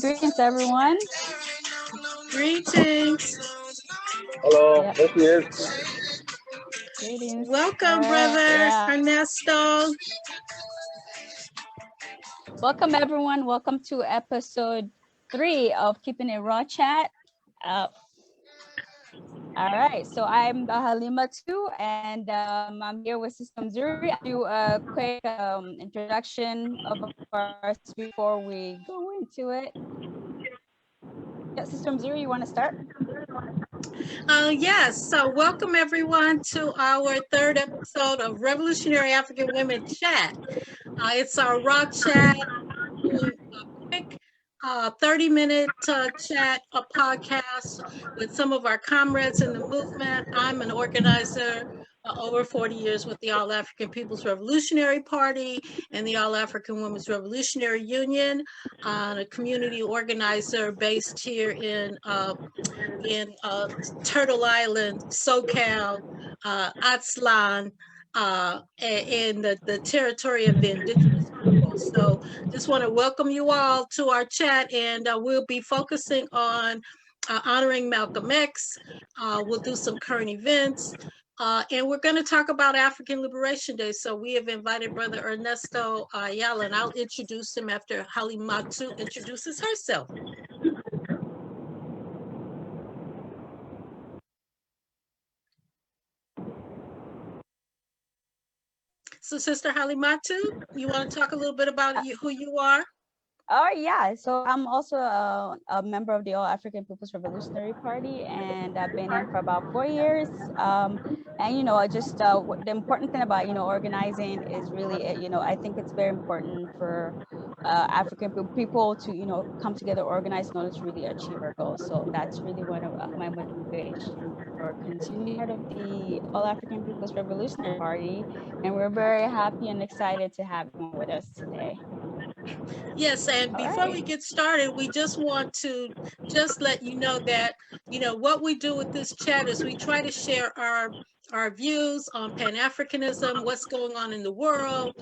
greetings, everyone. Greetings. Hello, Yep. this is. Greetings. Welcome, All right, brother yeah. Ernesto. Welcome, everyone. Welcome to episode 3 of Keeping It Raw Chat. All right, so I'm Halima too, and I'm here with System Zuri. I'll do a quick introduction of ours before we go into it. Yeah, System Zuri, you want to start? Yes, so welcome everyone to our 3rd episode of Revolutionary African Women Chat. It's our Raw Chat, doing a quick 30-minute chat, a podcast with some of our comrades in the movement. I'm an organizer over 40 years with the All African People's Revolutionary Party and the All African Women's Revolutionary Union, a community organizer based here in Turtle Island, SoCal, Atzlan, in the territory of the indigenous people. So just want to welcome you all to our chat, and we'll be focusing on honoring Malcolm X. We'll do some current events. And we're going to talk about African Liberation Day. So we have invited Brother Ernesto Ayala, and I'll introduce him after Halimatu introduces herself. So Sister Halimatu, you want to talk a little bit about who you are? Oh, yeah. So I'm also a member of the All African People's Revolutionary Party, and I've been in for about 4 years. And, you know, the important thing about, organizing is really, I think it's very important for African people to, come together, organize in order to really achieve our goals. So that's really one of my motivation for continuing part of the All African People's Revolutionary Party. And we're very happy and excited to have you with us today. Yes, and before we get started, we just want to let you know that, what we do with this chat is we try to share our views on Pan-Africanism, what's going on in the world.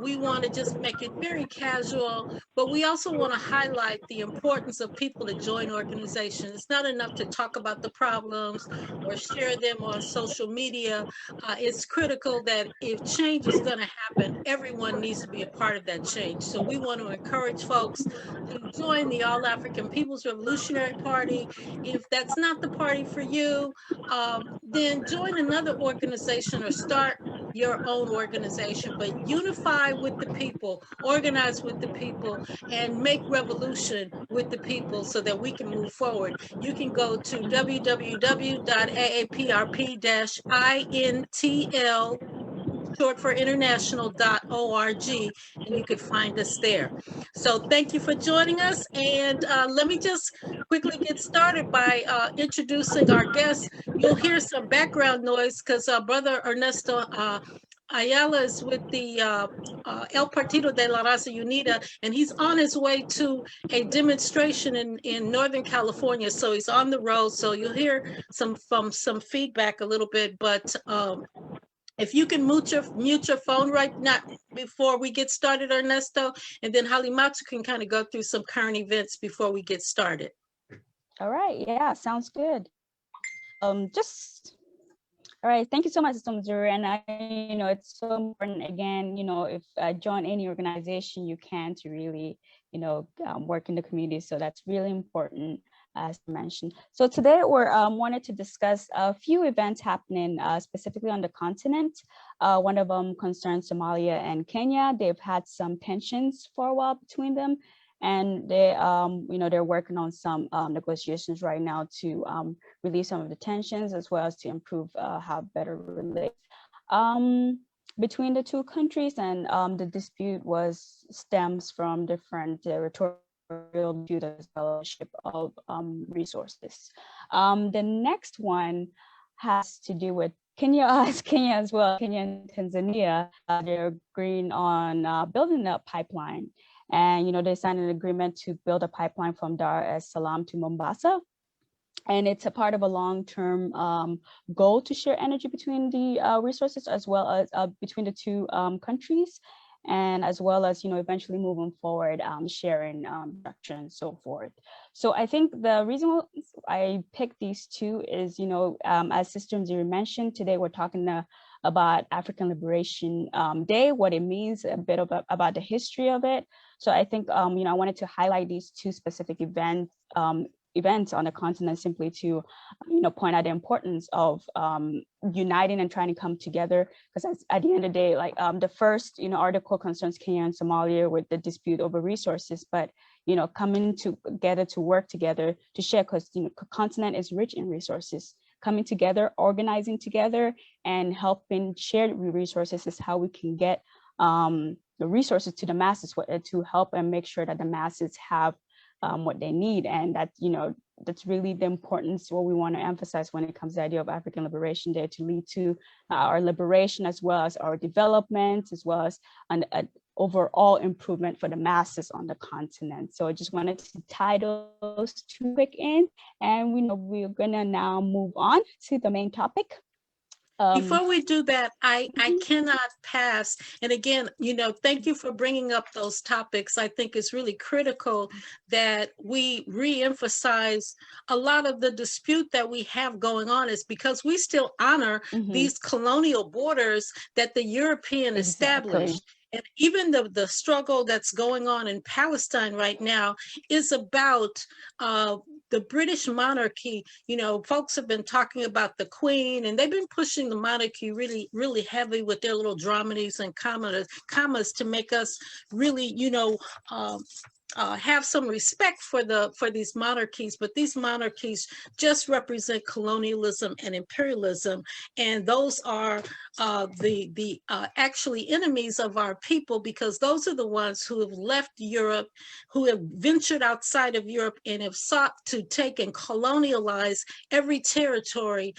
We want to just make it very casual, but we also want to highlight the importance of people to join organizations. It's not enough to talk about the problems or share them on social media. It's critical that if change is going to happen, everyone needs to be a part of that change. So we want to encourage folks to join the All African People's Revolutionary Party. If that's not the party for you, then join another organization or start your own organization, but unify with the people, organize with the people, and make revolution with the people so that we can move forward. You can go to www.aaprp-intl, short for international.org, and you could find us there. So thank you for joining us, and let me just quickly get started by introducing our guests. You'll hear some background noise because Brother Ernesto Ayala is with the El Partido de la Raza Unida, and he's on his way to a demonstration in Northern California. So he's on the road. So you'll hear some feedback a little bit, but if you can mute your phone right now before we get started, Ernesto, and then Halimatu can kind of go through some current events before we get started. All right. Yeah, sounds good. All right. Thank you so much, System Zuri. And it's so important, again, if join any organization you can to really, work in the community. So that's really important, as mentioned. So today we're wanted to discuss a few events happening specifically on the continent. One of them concerns Somalia and Kenya. They've had some tensions for a while between them. And they, they're working on some negotiations right now to relieve some of the tensions, as well as to improve how better relate between the two countries. And the dispute stems from different territorial dispute as well as of resources. The next one has to do with Kenya as well. Kenya and Tanzania, they're agreeing on building a pipeline. And, they signed an agreement to build a pipeline from Dar es Salaam to Mombasa. And it's a part of a long-term goal to share energy between the resources, as well as between the two countries. and as well as, eventually moving forward, sharing structure and so forth. So I think the reason I picked these two is, as Sister Mziri mentioned, today we're talking about African Liberation Day, what it means, a bit about the history of it. So I think, I wanted to highlight these two specific events on the continent, simply to, point out the importance of uniting and trying to come together. Because at the end of the day, like the first, article concerns Kenya and Somalia with the dispute over resources, but coming together to work together to share, because the continent is rich in resources. Coming together, organizing together, and helping share resources is how we can get the resources to the masses, to help and make sure that the masses have what they need. And that, that's really the importance, what we want to emphasize when it comes to the idea of African Liberation Day, to lead to our liberation, as well as our development, as well as an overall improvement for the masses on the continent. So I just wanted to tie those two quick in, and we're gonna now move on to the main topic. Before we do that, I cannot pass. And again, thank you for bringing up those topics. I think it's really critical that we re-emphasize a lot of the dispute that we have going on is because we still honor these colonial borders that the European established. And even the struggle that's going on in Palestine right now is about the British monarchy. Folks have been talking about the Queen, and they've been pushing the monarchy really, really heavy with their little dramaties and commas to make us really, have some respect for these monarchies, but these monarchies just represent colonialism and imperialism, and those are the actually enemies of our people, because those are the ones who have left Europe, who have ventured outside of Europe, and have sought to take and colonialize every territory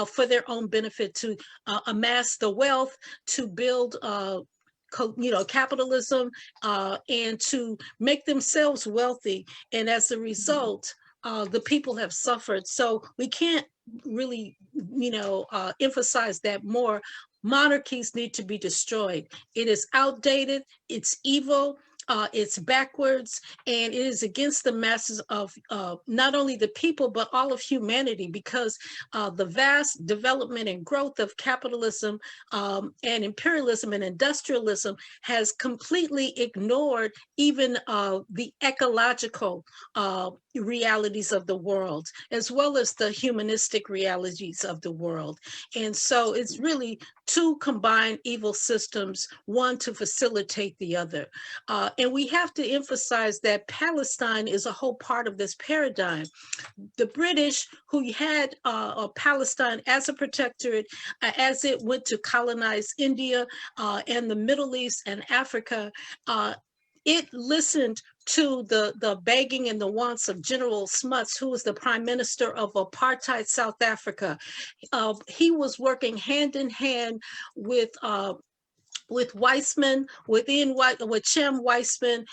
for their own benefit, to amass the wealth, to build capitalism, and to make themselves wealthy. And as a result, the people have suffered. So we can't really, emphasize that more. Monarchies need to be destroyed. It is outdated, it's evil, it's backwards, and it is against the masses of not only the people, but all of humanity, because the vast development and growth of capitalism and imperialism and industrialism has completely ignored even the ecological realities of the world, as well as the humanistic realities of the world. And so it's really two combined evil systems, one to facilitate the other. And we have to emphasize that Palestine is a whole part of this paradigm. The British, who had Palestine as a protectorate, as it went to colonize India and the Middle East and Africa, it listened to the begging and the wants of General Smuts, who was the Prime Minister of apartheid South Africa. He was working hand in hand with Weizmann, with Chem Weizmann,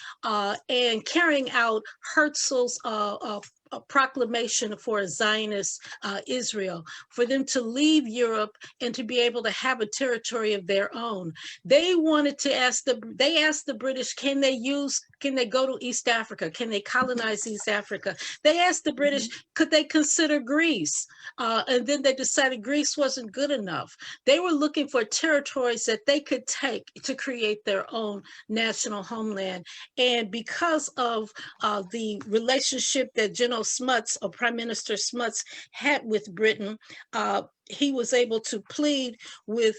and carrying out Herzl's a proclamation for a Zionist Israel, for them to leave Europe and to be able to have a territory of their own. They wanted to ask the British, can they go to East Africa? Can they colonize East Africa? They asked the British, could they consider Greece? And then they decided Greece wasn't good enough. They were looking for territories that they could take to create their own national homeland. And because of the relationship that General Smuts, or Prime Minister Smuts, had with Britain, he was able to plead with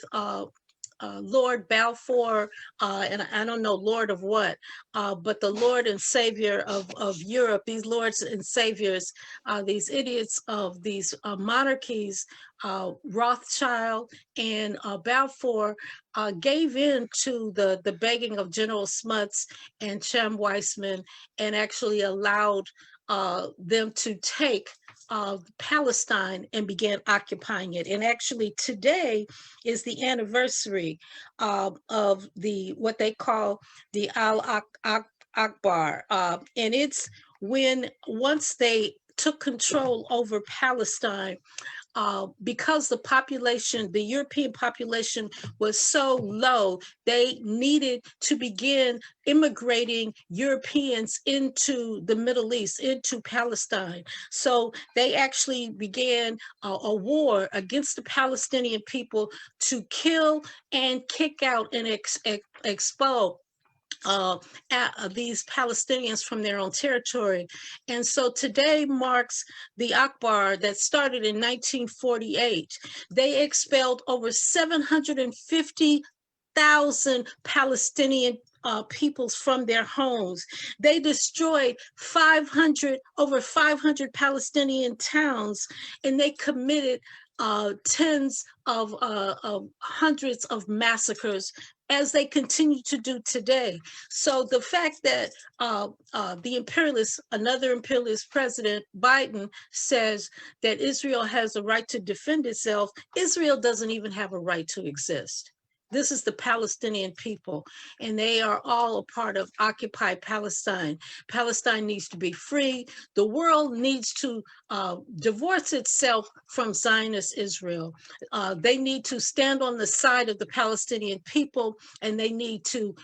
Lord Balfour, and I don't know Lord of what, but the Lord and Savior of Europe, these lords and saviors, these idiots of these monarchies, Rothschild and Balfour, gave in to the begging of General Smuts and Chem Weizmann, and actually allowed them to take Palestine and began occupying it. And actually today is the anniversary of what they call the Al-Akbar. And it's when, once they took control over Palestine, because the European population was so low, they needed to begin immigrating Europeans into the Middle East, into Palestine. So they actually began a war against the Palestinian people to kill and kick out and expel these Palestinians from their own territory. And so today marks the Akbar that started in 1948. They expelled over 750,000 Palestinian peoples from their homes. They destroyed over 500 Palestinian towns, and they committed tens of hundreds of massacres, as they continue to do today. So the fact that another imperialist president, Biden, says that Israel has a right to defend itself, Israel doesn't even have a right to exist. This is the Palestinian people, and they are all a part of occupied Palestine. Palestine needs to be free. The world needs to divorce itself from Zionist Israel. They need to stand on the side of the Palestinian people, and they need to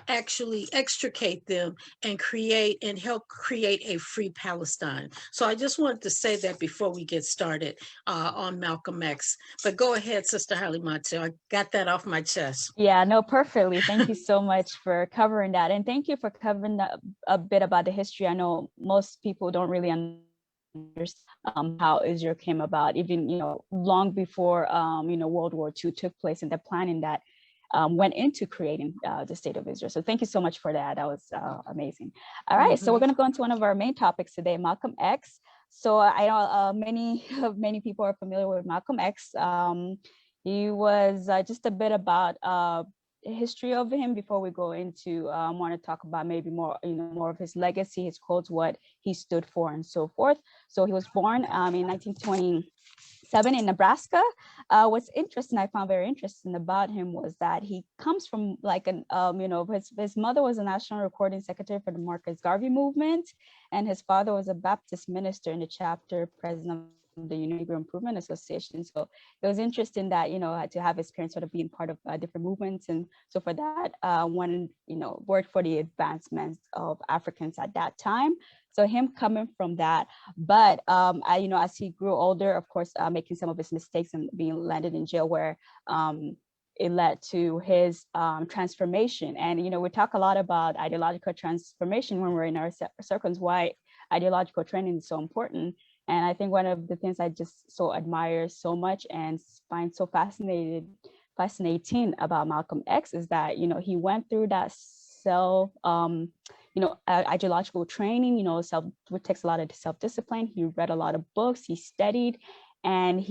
actually extricate them and help create a free Palestine. So I just wanted to say that before we get started on Malcolm X. But go ahead, Sister Halimatu. I got that off my chest. Yeah, no, perfectly. Thank you so much for covering that. And thank you for covering a bit about the history. I know most people don't really understand how Israel came about, even, long before, World War II took place, and the planning that went into creating the state of Israel. So thank you so much for that. That was amazing. All right, so we're going to go into one of our main topics today, Malcolm X. So I know many people are familiar with Malcolm X. He was just a bit about history of him before we go into want to talk about maybe more of his legacy, his quotes, what he stood for, and so forth. So he was born in 1927 in Nebraska. What's interesting, I found very interesting about him, was that he comes from like his mother was a national recording secretary for the Marcus Garvey movement, and his father was a Baptist minister in the chapter president of the United Negro Improvement Association. So it was interesting that, to have his parents sort of being part of different movements. And so for that, one, worked for the advancements of Africans at that time. So him coming from that, but as he grew older, of course, making some of his mistakes and being landed in jail, where it led to his transformation. And, we talk a lot about ideological transformation when we're in our circles, why ideological training is so important. And I think one of the things I just so admire so much and find so fascinating about Malcolm X is that, he went through that ideological training, it takes a lot of self-discipline. He read a lot of books, he studied, and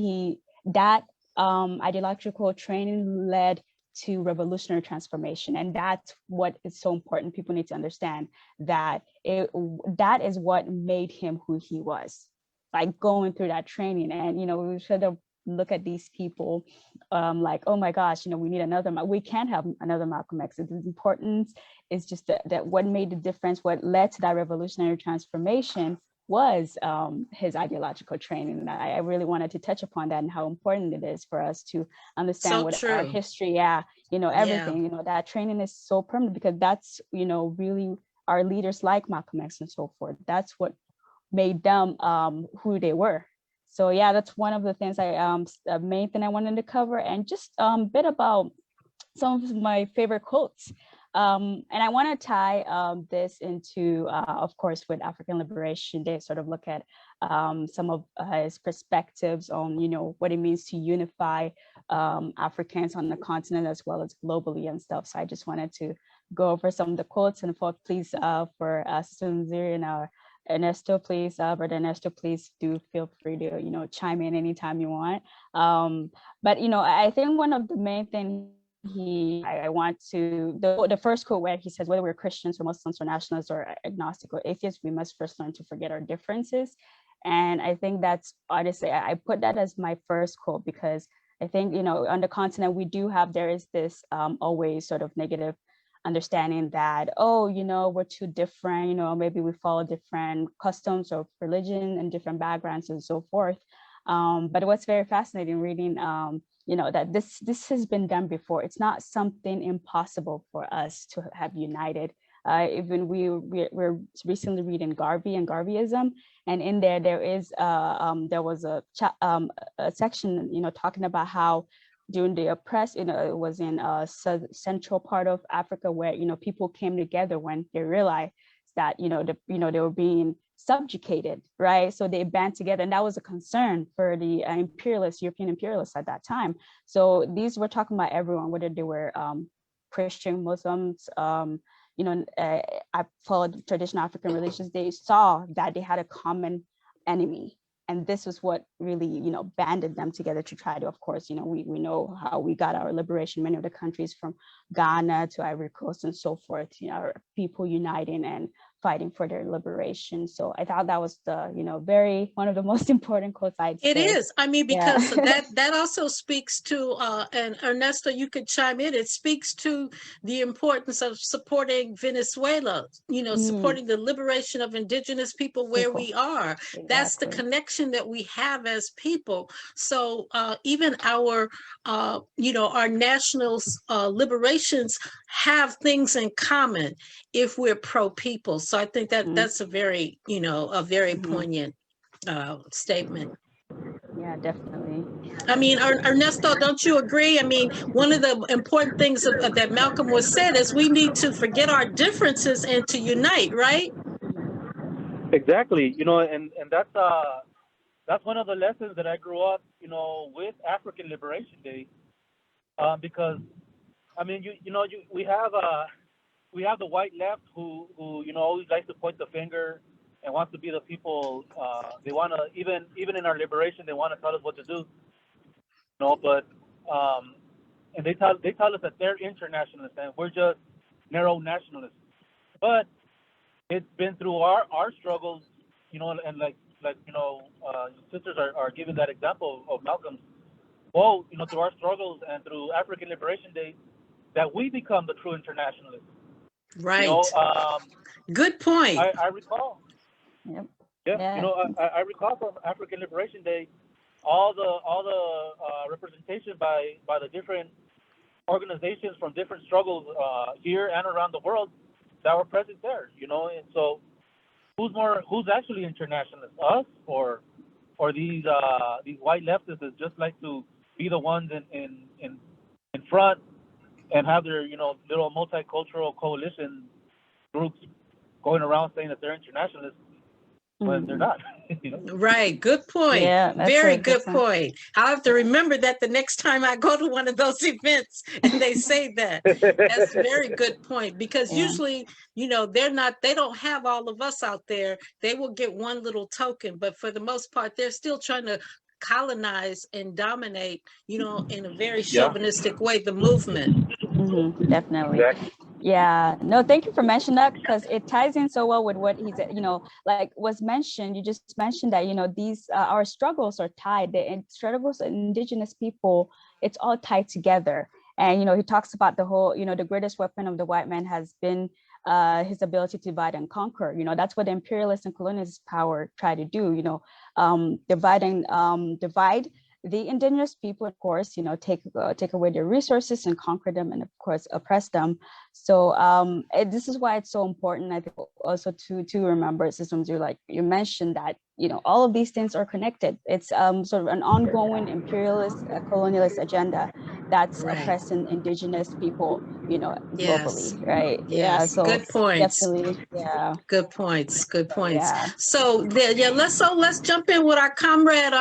that ideological training led to revolutionary transformation. And that's what is so important. People need to understand that that is what made him who he was, like going through that training. And, we should have look at these people like, oh my gosh, we need we can't have another Malcolm X. The importance is just that what made the difference, what led to that revolutionary transformation was his ideological training. And I really wanted to touch upon that and how important it is for us to understand our history. Everything, that training is so permanent, because that's, really our leaders like Malcolm X and so forth. That's what made them who they were. So yeah, that's one of the things the main thing I wanted to cover, and just a bit about some of my favorite quotes. And I want to tie this into, of course, with African Liberation Day, sort of look at some of his perspectives on, what it means to unify Africans on the continent as well as globally and stuff. So I just wanted to go over some of the quotes, and please for Sister Mziri and Ernesto, please, Brother Ernesto, please do feel free to, chime in anytime you want. But, I think one of the main things I want to, the first quote where he says, whether we're Christians or Muslims or nationalists or agnostic or atheists, we must first learn to forget our differences. And I think that's, honestly, I put that as my first quote, because I think, on the continent, there is this always sort of negative understanding that, we're too different, maybe we follow different customs or religion and different backgrounds and so forth. But what's very fascinating reading, you know, that this has been done before. It's not something impossible for us to have united. Even we're recently reading Garvey and Garveyism, and in there is there was a section, you know, talking about how during the oppressed, you know, it was in central part of Africa where, you know, people came together when they realized that, you know, they were being subjugated, right? So they band together, and that was a concern for the European imperialists at that time. So these were talking about everyone, whether they were Christian, Muslims, you know, I followed traditional African religions. They saw that they had a common enemy, and this was what really, you know, banded them together to try to, of course, you know, we know how we got our liberation. Many of the countries from Ghana to Ivory Coast and so forth, you know, are people uniting and fighting for their liberation. So I thought that was the, you know, one of the most important quotes I'd say. It is. I mean, because that also speaks to, and Ernesto, you could chime in, it speaks to the importance of supporting Venezuela, you know, supporting the liberation of indigenous people where we are. Exactly. That's the connection that we have as people. So even our, you know, our national liberations have things in common if we're pro-people. So I think that that's a very, you know, a very poignant statement. Yeah, definitely. I mean, Ernesto, don't you agree? I mean, one of the important things that Malcolm was said is we need to forget our differences and to unite, right? Exactly. You know, and that's one of the lessons that I grew up, you know, with African Liberation Day, because I mean, we have the white left who you know always likes to point the finger and wants to be the people. They want to even in our liberation, they want to tell us what to do. You know, but and they tell us that they're internationalists and we're just narrow nationalists. But it's been through our struggles, you know, and like you know, sisters are giving that example of Malcolm's. Well, you know, through our struggles and through African Liberation Day, that we become the true internationalists. Right. You know, good point. I recall. Yep. Yeah. You know, I recall from African Liberation Day, all the representation by the different organizations from different struggles here and around the world that were present there. You know, and so who's actually internationalist, us or these white leftists that just like to be the ones in front and have their, you know, little multicultural coalition groups going around saying that they're internationalists when they're not. You know? Right. Good point. Yeah, very good point. I'll have to remember that the next time I go to one of those events and they say that. That's a very good point, because usually, you know, they don't have all of us out there. They will get one little token, but for the most part, they're still trying to colonize and dominate, you know, in a very chauvinistic way, the movement. Definitely. Exactly. Yeah, no, thank you for mentioning that, because it ties in so well with what he's, you know, like was mentioned. You just mentioned that, you know, these our struggles are tied. The struggles of indigenous people, it's all tied together. And, you know, he talks about the whole, you know, the greatest weapon of the white man has been his ability to divide and conquer. You know, that's what the imperialist and colonialist power try to do, you know, divide the indigenous people, of course, you know, take away their resources and conquer them, and of course oppress them. So this is why it's so important, I think, also to remember, systems you mentioned that, you know, all of these things are connected. It's sort of an ongoing imperialist colonialist agenda that's oppressing indigenous people, you know, globally, right? Yeah, so good points. Definitely, yeah. Good points. Good points. Yeah. So let's jump in with our comrade,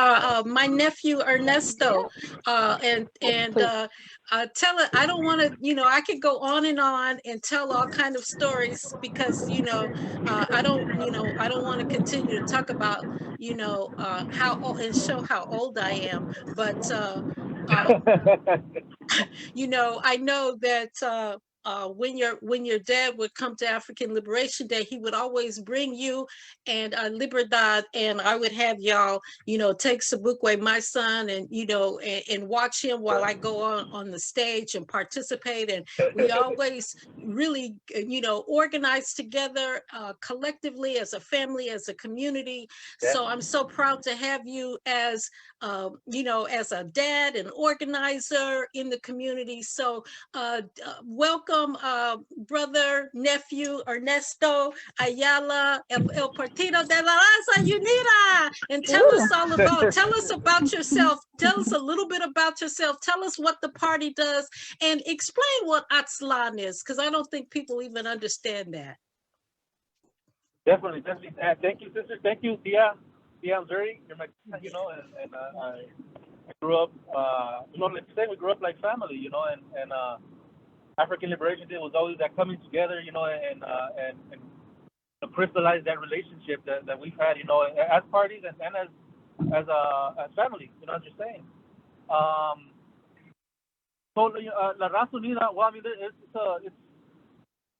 my nephew Ernesto, and tell it. I don't want to, you know, I could go on and tell all kind of stories, because, you know, I don't want to continue to talk about, you know, how old and show how old I am, but you know, I know that when your dad would come to African Liberation Day, he would always bring you and Liberdad, and I would have y'all, take Sabukwe, my son, and and watch him while I go on the stage and participate. And we always really, organize together collectively as a family, as a community. So I'm so proud to have you as, as a dad and organizer in the community. So welcome, brother, nephew, Ernesto Ayala, El Partido de la Raza Unida. And tell us about yourself. Tell us a little bit about yourself. Tell us what the party does and explain what Aztlán is, because I don't think people even understand that. Definitely. Thank you, sister. Thank you, Tia Missouri. You're my, and I grew up, like you say, we grew up like family, and African Liberation Day was always that coming together, and crystallize that relationship that we've had, as parties and as family, as you're saying. So La Raza Unida, well, I mean, it's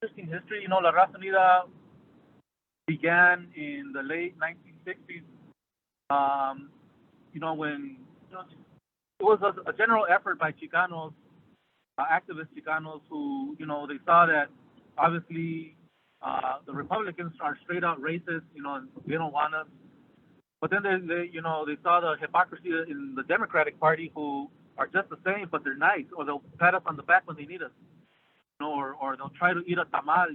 interesting history. La Raza Unida began in the late 1960s. When it was a general effort by Chicanos, activist Chicanos, who they saw that obviously the Republicans are straight out racist, and they don't want us. But then they saw the hypocrisy in the Democratic Party, who are just the same, but they're nice, or they'll pat us on the back when they need us, or they'll try to eat a tamal,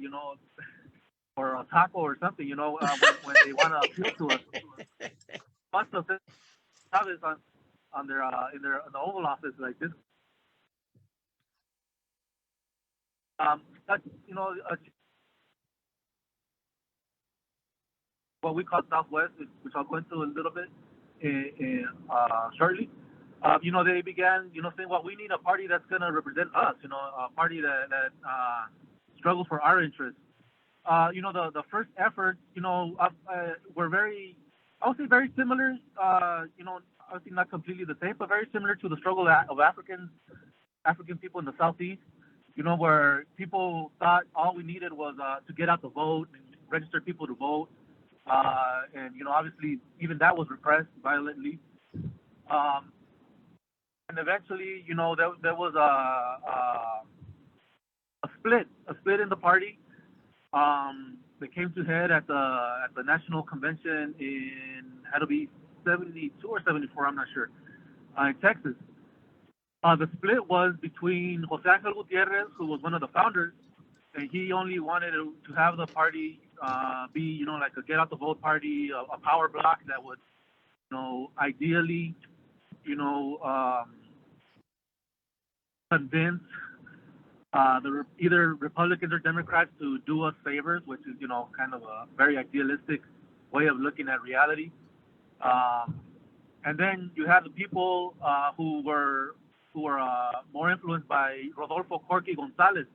or a taco or something, when they want to appeal to us. Bunch of this on their in the Oval Office like this. That's, what we call Southwest, which I'll go into a little bit shortly. They began, saying, well, we need a party that's going to represent us, a party that struggles for our interests. The first efforts, were very, I would say very similar, obviously not completely the same, but very similar to the struggle of African people in the Southeast, where people thought all we needed was to get out the vote and register people to vote. And, obviously even that was repressed violently. And eventually, there was a split in the party. They came to head at the national convention had to be 72 or 74, I'm not sure, in Texas. The split was between Jose Angel Gutierrez, who was one of the founders, and he only wanted to have the party be, like a get out the vote party, a power block that would, ideally, convince either Republicans or Democrats to do us favors, which is, kind of a very idealistic way of looking at reality. And then you have the people who were more influenced by Rodolfo Corky Gonzalez.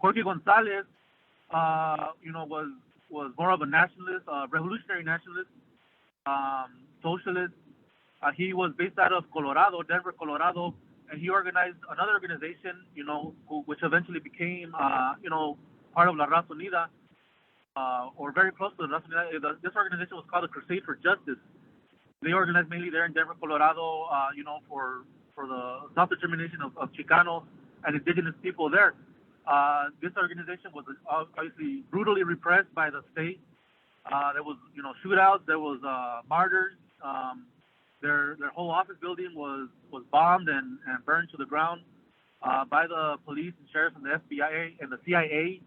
Corky Gonzalez, was more of a nationalist, revolutionary nationalist, socialist. He was based out of Colorado, Denver, Colorado, and he organized another organization, which eventually became, part of La Raza Unida, or very close to La Raza Unida. This organization was called the Crusade for Justice. They organized mainly there in Denver, Colorado, for the self-determination of Chicanos and indigenous people there. This organization was obviously brutally repressed by the state. There was, shootouts. There was martyrs. Their whole office building was bombed and burned to the ground by the police and sheriffs and the FBI and the CIA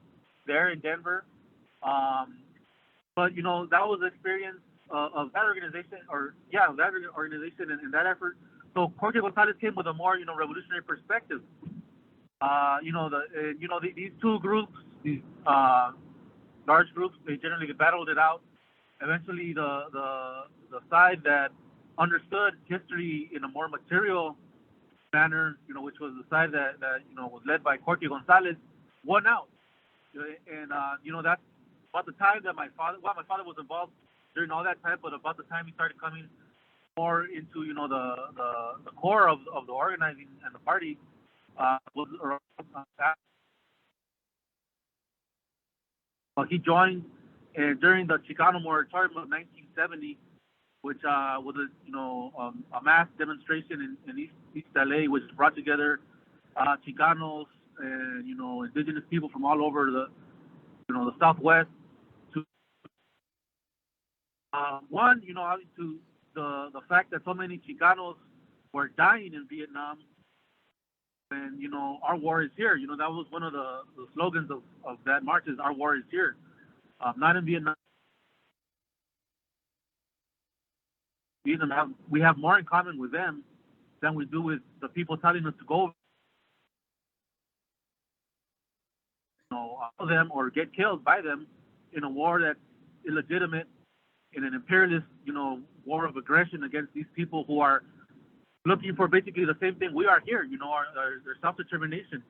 there in Denver. But that was the experience of that organization, that organization and that effort. So Jorge Gonzalez came with a more revolutionary perspective. These two groups, these large groups, they generally battled it out. Eventually, the side that understood history in a more material manner, which was the side that was led by Jorge Gonzalez, won out. And that's about the time that my father was involved during all that time, but about the time he started coming more into the core of the organizing and the party was around that. he joined during the Chicano moratorium of 1970, which was a mass demonstration in East LA, which brought together Chicanos and indigenous people from all over the Southwest to one, to the fact that so many Chicanos were dying in Vietnam, and our war is here. That was one of the slogans of that march is our war is here, not in Vietnam. We have more in common with them than we do with the people telling us to go, them or get killed by them in a war that's illegitimate, in an imperialist, war of aggression against these people who are looking for basically the same thing we are here, their self-determination.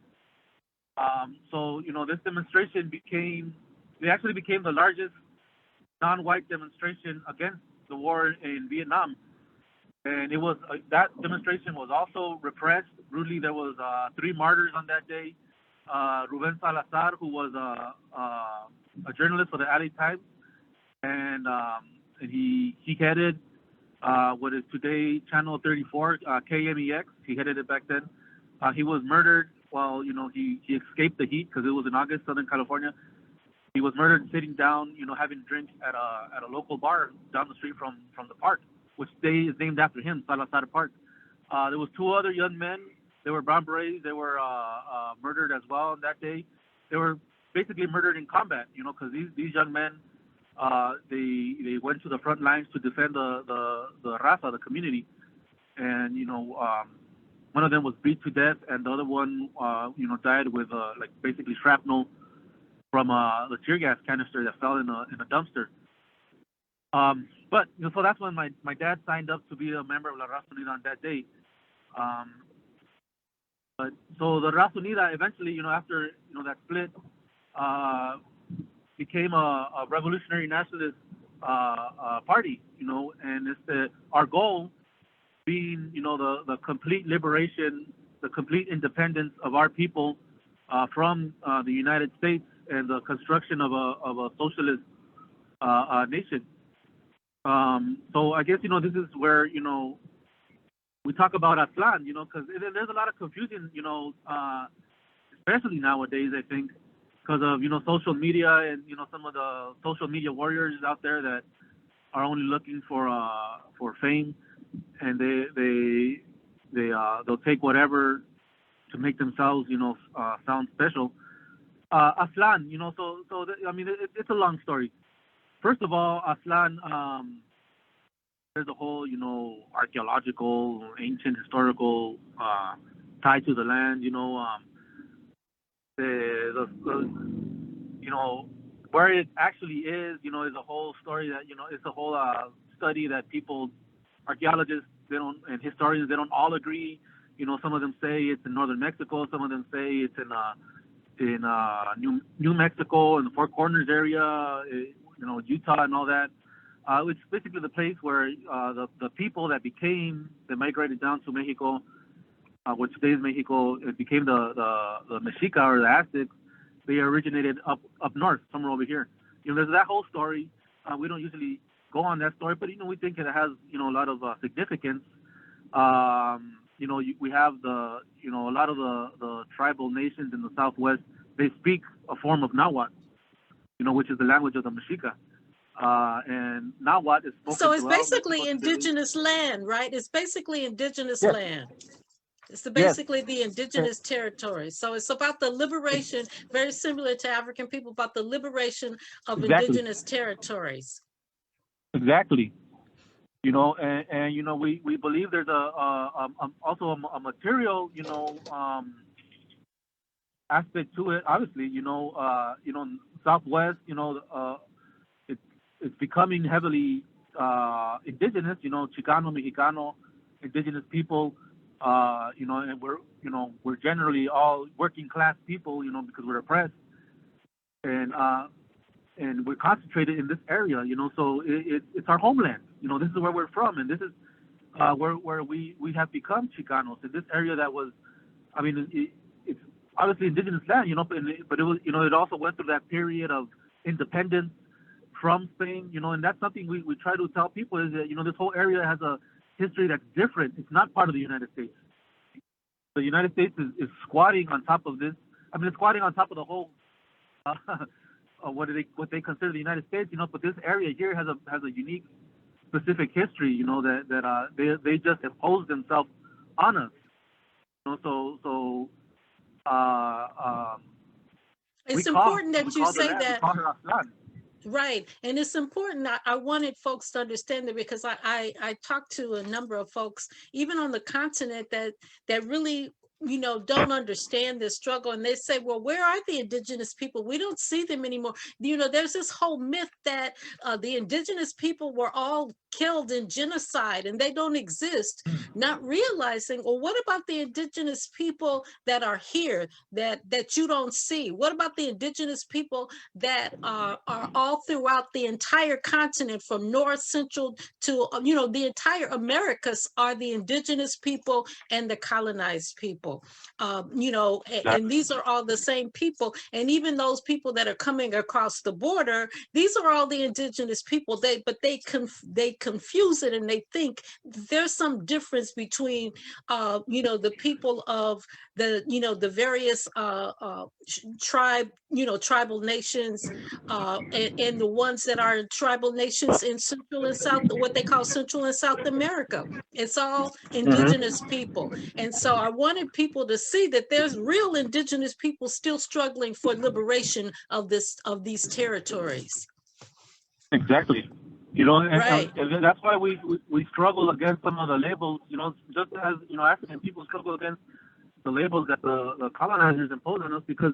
So, this demonstration became the largest non-white demonstration against the war in Vietnam. And it was that demonstration was also repressed brutally. There was 3 martyrs on that day. Ruben Salazar, who was a journalist for the LA Times, and he headed what is today Channel 34, KMEX. He headed it back then. He was murdered while he escaped the heat because it was in August, Southern California. He was murdered sitting down, having drinks at a local bar down the street from the park, which is named after him, Salazar Park. There was 2 other young men. They were brown berets. They were murdered as well on that day. They were basically murdered in combat, because these young men, they went to the front lines to defend the Raza, the community, and one of them was beat to death, and the other one, died with basically shrapnel from the tear gas canister that fell in a dumpster. But so that's when my dad signed up to be a member of La Raza Unida on that day. But so the Raza Unida eventually, after that split, became a revolutionary nationalist party, and it's our goal being, the complete liberation, the complete independence of our people from the United States and the construction of a socialist nation. So I guess this is where we talk about Aztlán, because there's a lot of confusion, especially nowadays, I think, because of social media and some of the social media warriors out there that are only looking for fame, and they'll take whatever to make themselves sound special. Aztlán, it's a long story. First of all, Aztlán, there's a whole archaeological, ancient, historical tie to the land. Where it actually is, is a whole story that it's a whole study that archaeologists and historians, they don't all agree. Some of them say it's in northern Mexico, some of them say it's in New Mexico, in the Four Corners area, Utah and all that. It's basically the place where the people that migrated down to Mexico, which today is Mexico, it became the Mexica or the Aztecs. They originated up north, somewhere over here. There's that whole story. We don't usually go on that story, but we think it has a lot of significance. We have a lot of the tribal nations in the Southwest. They speak a form of Nahuatl, which is the language of the Mexica. And Nahuatl is spoken. So it's basically indigenous land, right? It's basically indigenous land. It's basically the indigenous territory. So it's about the liberation, very similar to African people, about the liberation of indigenous territories. Exactly. And we believe there's also a material, aspect to it. Obviously, Southwest, it's becoming heavily indigenous, Chicano, Mexicano, indigenous people, and we're generally all working class people, because we're oppressed, and we're concentrated in this area, so it's our homeland. This is where we're from, and this is where we have become Chicanos in this area that was, it's obviously indigenous land, but it was, it also went through that period of independence from Spain, and that's something we try to tell people is that, this whole area has a history that's different. It's not part of the United States. The United States is squatting on top of this. I mean, it's squatting on top of the whole, what they consider the United States, but this area here has a unique, specific history, that they just imposed themselves on us. It's important that you say that. Right. And it's important. I wanted folks to understand that, because I talked to a number of folks, even on the continent, that really, don't understand this struggle. And they say, well, where are the indigenous people? We don't see them anymore. There's this whole myth that the indigenous people were all killed in genocide and they don't exist, not realizing, well, what about the indigenous people that are here that you don't see? What about the indigenous people that are all throughout the entire continent, from north, central to, the entire Americas are the indigenous people and the colonized people, and these are all the same people. And even those people that are coming across the border, these are all the indigenous people. They confuse it, and they think there's some difference between, the people of the various tribal nations, and the ones that are tribal nations in Central and South, what they call Central and South America. It's all indigenous people. And so I wanted people to see that there's real indigenous people still struggling for liberation of these territories. Exactly. Right. And that's why we struggle against some of the labels, just as, African people struggle against the labels that the colonizers impose on us, because,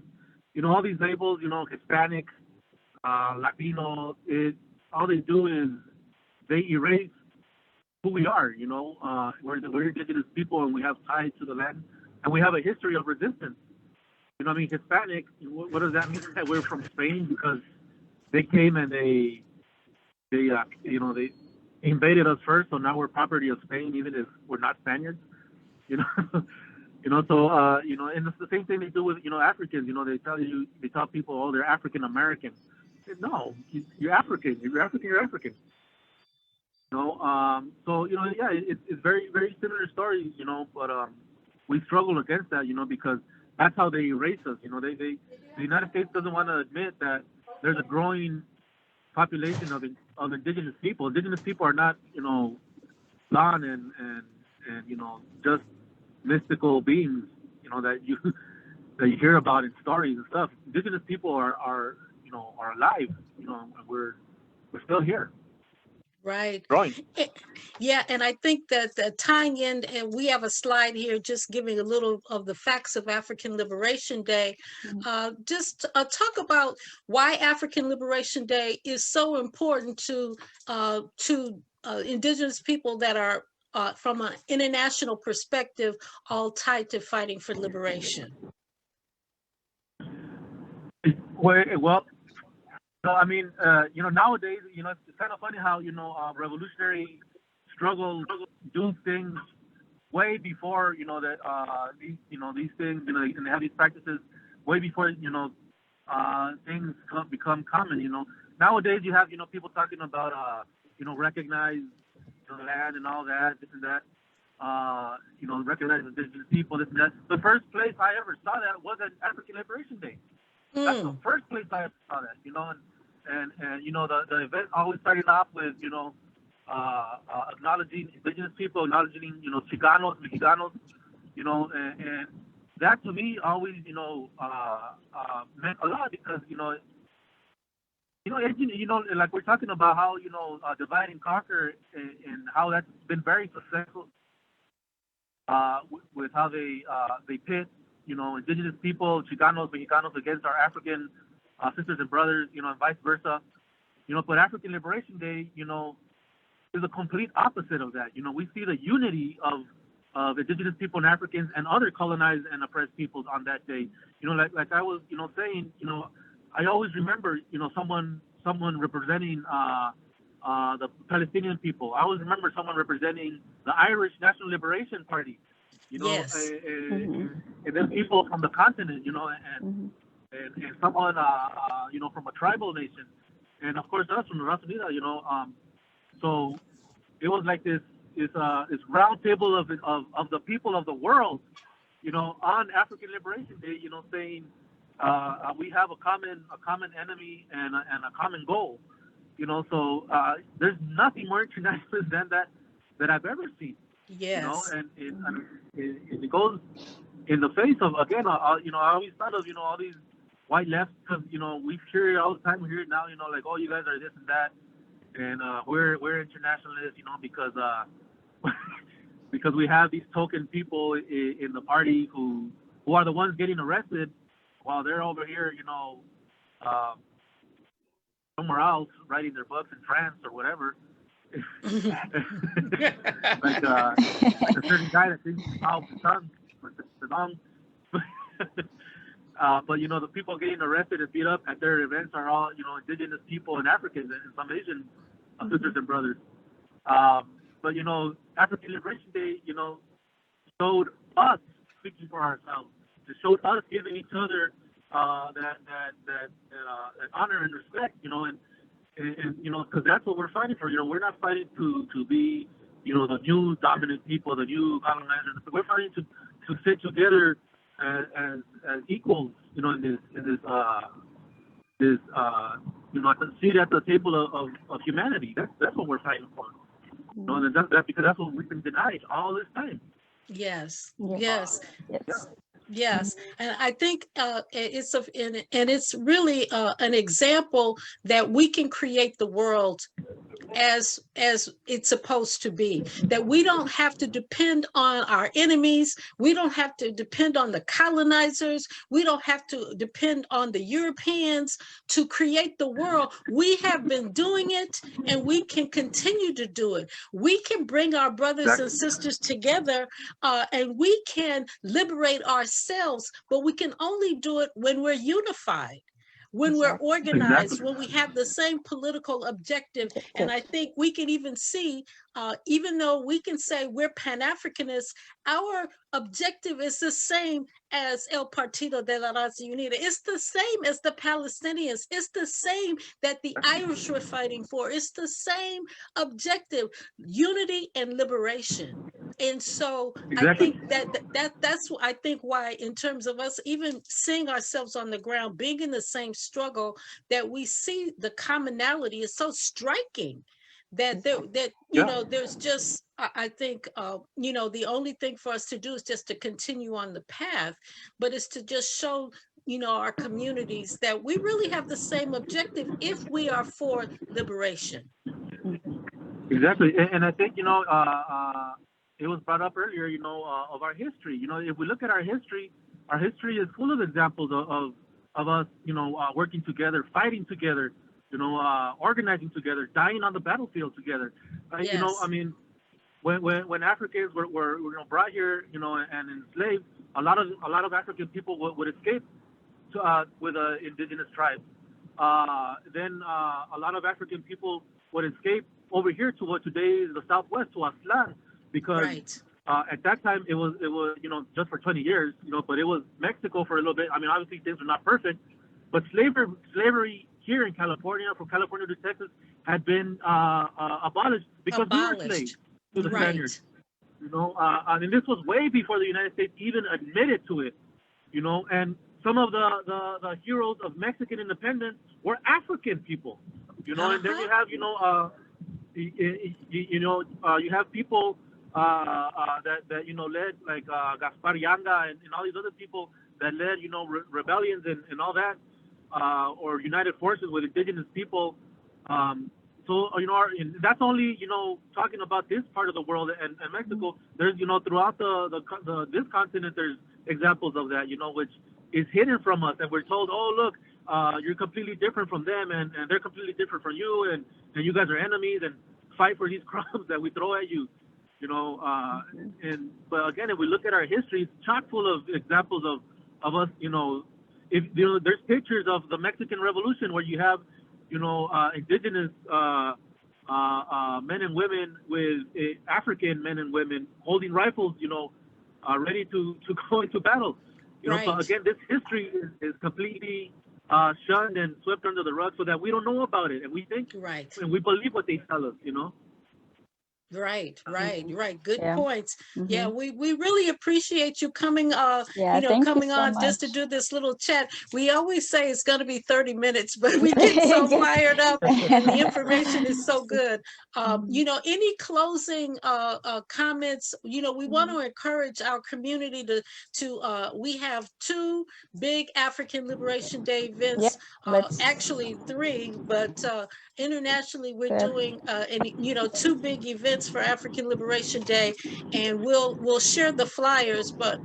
all these labels, Hispanic, Latino, all they do is they erase who we are, we're indigenous people, and we have ties to the land, and we have a history of resistance. Hispanic, what does that mean? That we're from Spain because they came and they invaded us first, so now we're property of Spain, even if we're not Spaniards, and it's the same thing they do with, Africans, they tell people, oh, they're African American. No, you're African, you're African. It's very, very similar stories, but we struggle against that, because that's how they erase us. The United States doesn't want to admit that there's a growing population of indigenous people. Indigenous people are not, gone and just mystical beings, that you hear about in stories and stuff. Indigenous people are alive, and we're still here. Right. Growing. Yeah, and I think that tying in, and we have a slide here just giving a little of the facts of African Liberation Day. Just talk about why African Liberation Day is so important to indigenous people that are, from an international perspective, all tied to fighting for liberation. Well, nowadays, it's kind of funny how, revolutionary struggles do things way before, these things, and they have these practices way before, things become common, Nowadays, you have, people talking about, recognize the land and all that, this and that, recognize indigenous people, this and that. The first place I ever saw that was at African Liberation Day. That's the first place I ever saw that, and the event always started off with, acknowledging indigenous people, acknowledging, Chicanos, Mexicanos, and that to me always, meant a lot, because, like we're talking about how, divide and conquer, and how that's been very successful, with how they pit, indigenous people, Chicanos, Mexicanos against our African sisters and brothers, and vice versa. But African Liberation Day, is a complete opposite of that. We see the unity of indigenous people and Africans and other colonized and oppressed peoples on that day. Like I was, saying, I always remember, someone representing the Palestinian people. I always remember someone representing the Irish National Liberation Party. Yes. And then people from the continent, and someone, you know, from a tribal nation, and of course us from the Raza Unida, you know. So it was like this round table of the people of the world, you know, on African Liberation Day, you know, saying we have a common enemy and a common goal, you know. So there's nothing more internationalist than that I've ever seen, you know, Yes. and it goes in the face of, again, you know, I always thought of, you know, all these white left, because, you know, we hear it all the time. We hear it now, you know, like, oh, you guys are this and that, and we're internationalists, you know, because because we have these token people in the party who are the ones getting arrested while they're over here, you know, somewhere else writing their books in France or whatever. like a certain guy that thinks how the song. But you know, the people getting arrested and beat up at their events are all, you know, indigenous people and Africans and some Asian sisters and brothers. But you know, African Liberation Day, you know, showed us speaking for ourselves. It showed us giving each other that honor and respect, you know, and you know, because that's what we're fighting for. You know, we're not fighting to be, you know, the new dominant people, the new colonizers. We're fighting to sit together as equals, you know, in this you know, to sit at the table of humanity. That's what we're fighting for. You know, and that's because that's what we've been denied all this time. Yes. Yes. Yes. Yes. Yes, and I think it's really an example that we can create the world as it's supposed to be, that we don't have to depend on our enemies, we don't have to depend on the colonizers, we don't have to depend on the Europeans to create the world. We have been doing it, and we can continue to do it. We can bring our brothers and sisters together, and we can liberate ourselves, but we can only do it when we're unified, when we're organized, when we have the same political objective. And I think we can even see, even though we can say we're Pan-Africanists, our objective is the same as El Partido de la Raza Unida. It's the same as the Palestinians. It's the same that the Irish were fighting for. It's the same objective, unity and liberation. And so I think that's I think why, in terms of us even seeing ourselves on the ground, being in the same struggle, that we see the commonality is so striking. That you know, there's just, I think, you know, the only thing for us to do is just to continue on the path, but it's to just show, you know, our communities that we really have the same objective if we are for liberation. Exactly, and I think, you know, it was brought up earlier, you know, of our history. You know, if we look at our history is full of examples of us, you know, working together, fighting together, you know, organizing together, dying on the battlefield together. Yes. You know, I mean, when Africans were you know, brought here, you know, and enslaved, a lot of African people would escape to, with indigenous tribes. Then a lot of African people would escape over here to what today is the Southwest, to Aztlán, because at that time it was you know, just for 20 years, you know, but it was Mexico for a little bit. I mean, obviously things were not perfect, but slavery here in California, from California to Texas, had been abolished because we were slaves to the Spaniards. You know, I mean, this was way before the United States even admitted to it. You know, and some of the heroes of Mexican independence were African people. You know, and then you have, you know, you have people that you know, led, like Gaspar Yanga and all these other people that led, you know, rebellions and all that, or united forces with indigenous people. So, you know, that's only, you know, talking about this part of the world and Mexico. There's, you know, throughout this continent, there's examples of that, you know, which is hidden from us, and we're told, oh, look, you're completely different from them, and they're completely different from you, and you guys are enemies, and fight for these crumbs that we throw at you, you know. But again, if we look at our history, it's chock full of examples of us, you know. If you know, there's pictures of the Mexican Revolution where you have, you know, indigenous men and women with African men and women holding rifles, you know, ready to go into battle. You know, so again, this history is completely shunned and swept under the rug so that we don't know about it. And we think, and we believe what they tell us, you know? Right. Good Yeah. points. Yeah, we really appreciate you coming, Yeah, you know, thank you coming so on just to much. do this little chat. We always say it's going to be 30 minutes, but we get so fired up and the information is so good. You know, any closing comments? You know, we want to encourage our community to we have 2 big African Liberation Day events, actually 3, but internationally we're doing and you know 2 big events for African Liberation Day, and we'll share the flyers. But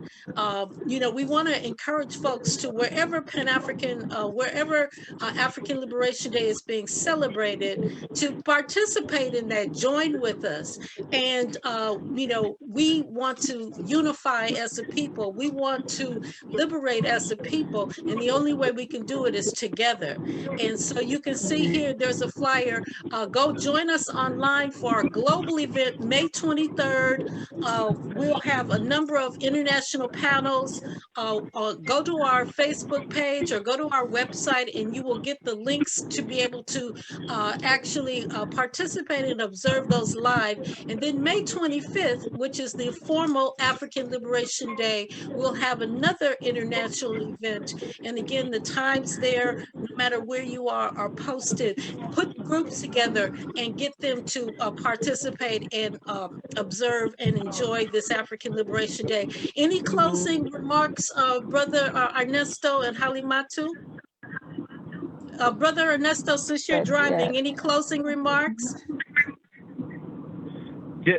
you know, we want to encourage folks to wherever Pan-African wherever African Liberation Day is being celebrated, to participate in that, join with us. And you know, we want to unify as a people, we want to liberate as a people, and the only way we can do it is together. And so you can see here, there's a flyer. Go join us online for our global event, May 23rd. We'll have a number of international panels. Go to our Facebook page or go to our website, and you will get the links to be able to actually participate and observe those live. And then May 25th, which is the formal African Liberation Day, we'll have another international event. And again, the times there, no matter where you are posted. Put groups together and get them to participate and observe and enjoy this African Liberation Day. Any closing remarks, Brother Ernesto and Halimatu? Brother Ernesto, since you're driving, any closing remarks? Yeah,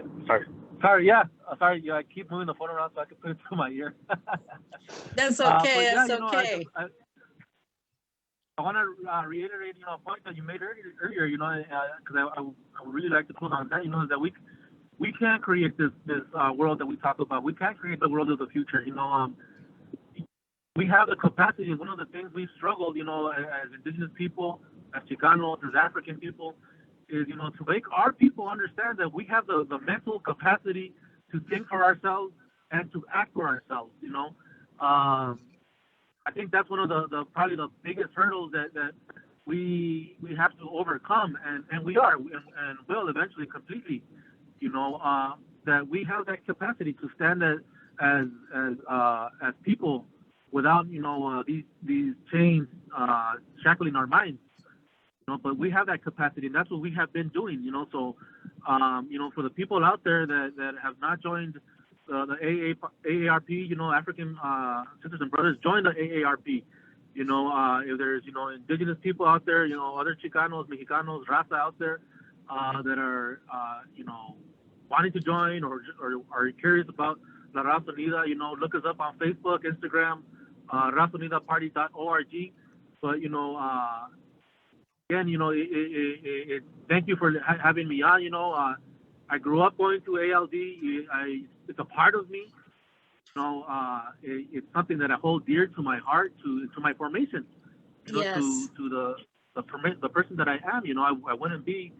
sorry, yeah. Sorry, I keep moving the phone around so I can put it to my ear. That's okay, that's okay. I want to reiterate, you know, a point that you made earlier, you know, because I would really like to close on that, you know, is that we can create this world that we talk about. We can create the world of the future, you know. We have the capacity. One of the things we've struggled, you know, as indigenous people, as Chicanos, as African people, is, you know, to make our people understand that we have the mental capacity to think for ourselves and to act for ourselves, you know. I think that's one of the probably the biggest hurdles that we have to overcome, and we are and will eventually completely, you know, that we have that capacity to stand as people without, you know, these chains shackling our minds, you know. But we have that capacity, and that's what we have been doing, you know. So, you know, for the people out there that have not joined the AARP, you know, African sisters and brothers, join the AARP. You know, if there's, you know, indigenous people out there, you know, other Chicanos, Mexicanos, Raza out there that are, you know, wanting to join or are curious about La Raza Unida, you know, look us up on Facebook, Instagram, RazaUnidaParty.org. But, you know, again, you know, thank you for having me on, you know. I grew up going to ALD. It's a part of me. You know, it's something that I hold dear to my heart, to my formation. You know, to the person that I am. You know, I wouldn't be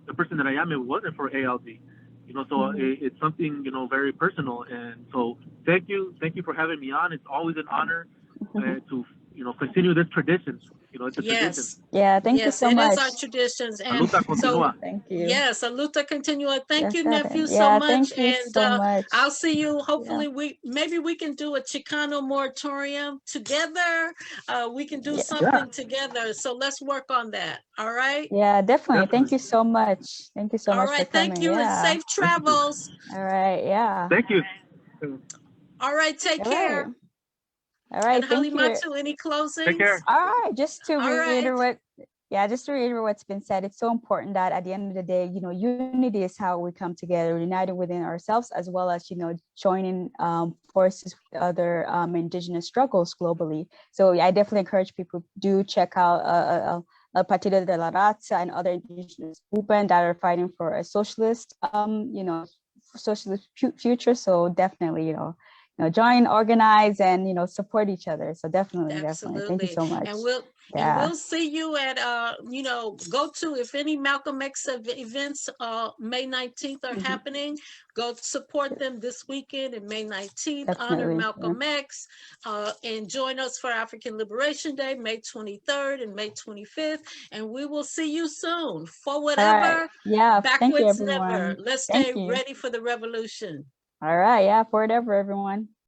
the person that I am if it wasn't for ALD. You know, so it's something, you know, very personal. And so thank you for having me on. It's always an honor to, you know, continue this tradition. You know, it's a tradition. Yeah, thank you so much. It is our traditions. And Saluta continua. Thank you. Yes, saluta continua. Thank you, nephew, so yeah, much. Thank you And so much. I'll see you. Hopefully, maybe we can do a Chicano moratorium together. We can do something together. So let's work on that. All right. Yeah, definitely. Thank you so much. Thank you so much for coming. Thank you, and safe travels. All right. Yeah. Thank you. All right. Take care. All right. And Thank Halimatu, any closings? Take care. All right. Just to reiterate what's been said, it's so important that at the end of the day, you know, unity is how we come together, united within ourselves, as well as, you know, joining forces with other indigenous struggles globally. So I definitely encourage people to check out Partido de la Raza and other indigenous movements that are fighting for a socialist, you know, socialist future. So definitely, you know, join, organize, and support each other. So definitely, definitely. Thank you Absolutely. so much. And we'll see you at go to, if any Malcolm X events May 19th are happening, go support them this weekend. And May 19th, honor Malcolm X, and join us for African Liberation Day, May 23rd and May 25th. And we will see you soon. For whatever, yeah, backwards never. Let's stay ready for the revolution. All right, yeah, for whatever, everyone.